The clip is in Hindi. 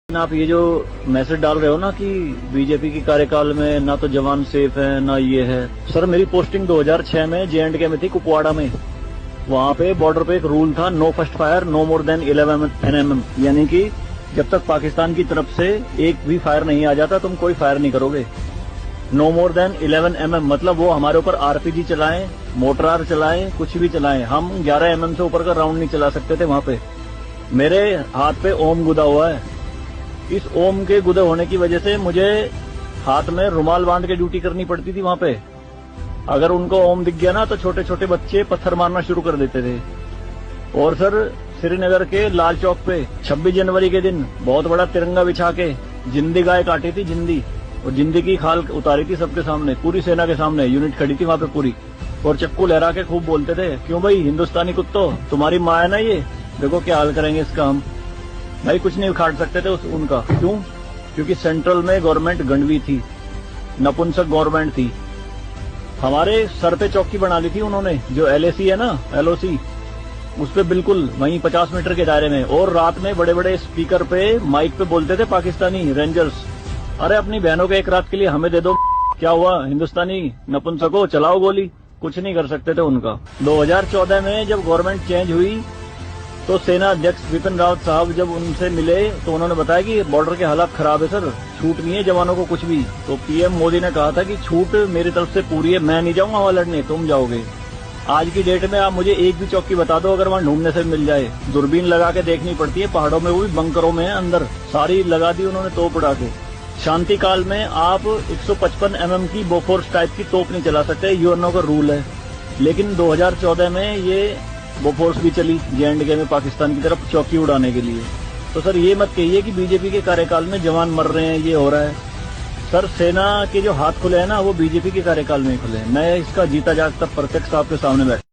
आप ये जो मैसेज डाल रहे हो ना कि बीजेपी की कार्यकाल में ना तो जवान सेफ है ना ये है। सर मेरी पोस्टिंग 2006 में J&K में थी, कुपवाड़ा में। वहाँ पे बॉर्डर पे एक रूल था, no first fire no more than 11 nm, यानी कि जब तक पाकिस्तान की तरफ से एक भी फायर नहीं आ जाता तुम कोई फायर नहीं करोगे। नो मोर देन 11 mm मतलब वो हमारे ऊपर RPG चलाएं, मोटरार चलाएं, कुछ भी चलाएं, हम 11 mm से ऊपर का राउंड नहीं चला सकते थे वहाँ पे। मेरे हाथ पे ओम गुदा हुआ है। इस ओम के गुदे होने की वजह से मुझे हाथ में रुमाल बांध के ड्यूटी करनी पड़ती थी वहाँ पे। अगर उनको ओम दिख गया ना तो छोटे छोटे बच्चे पत्थर मारना शुरू कर देते थे। और सर श्रीनगर के लाल चौक पे 26 जनवरी के दिन बहुत बड़ा तिरंगा बिछा के जिंदी गाय काटी थी, जिंदी, और जिंदी की खाल उतारी थी सबके सामने, पूरी सेना के सामने। यूनिट खड़ी थी वहाँ पे पूरी, और चक्कू लहरा के खूब बोलते थे, क्यों भाई हिंदुस्तानी कुत्तों, तुम्हारी माँ है ना ये, देखो क्या हाल करेंगे इसका हम। भाई कुछ नहीं उखाड़ सकते थे उनका। क्यों? क्योंकि सेंट्रल में गवर्नमेंट गंडवी थी, नपुंसक गवर्नमेंट थी। हमारे सर पे चौकी बना ली थी उन्होंने, जो LAC है ना, LOC, उस पे बिल्कुल वहीं 50 मीटर के दायरे में। और रात में बड़े बड़े स्पीकर पे माइक पे बोलते थे पाकिस्तानी रेंजर्स, अरे अपनी बहनों के एक रात के लिए हमें दे दो, क्या हुआ हिंदुस्तानी नपुंसको, चलाओ गोली। कुछ नहीं कर सकते थे उनका। 2014 में जब गवर्नमेंट चेंज हुई तो सेना अध्यक्ष बिपिन रावत साहब जब उनसे मिले तो उन्होंने बताया कि बॉर्डर के हालात खराब है सर, छूट नहीं है जवानों को कुछ भी। तो PM मोदी ने कहा था कि छूट मेरी तरफ से पूरी है, मैं नहीं जाऊंगा वहां लड़ने, तुम जाओगे। आज की डेट में आप मुझे एक भी चौकी बता दो अगर वहां ढूंढने से मिल जाए। दूरबीन लगा के देखनी पड़ती है पहाड़ों में, वो भी बंकरों में है अंदर, सारी लगा दी उन्होंने तोप उड़ा के। शांति काल में आप 155 mm की बोफोर्स टाइप की तोप नहीं चला सकते, यूएनओ का रूल है। लेकिन 2014 में ये बोफोर्स भी चली J&K में पाकिस्तान की तरफ चौकी उड़ाने के लिए। तो सर ये मत कहिए कि बीजेपी के कार्यकाल में जवान मर रहे हैं, ये हो रहा है। सर सेना के जो हाथ खुले हैं ना वो बीजेपी के कार्यकाल में ही खुले हैं। मैं इसका जीता जागता प्रत्यक्ष आपके सामने बैठा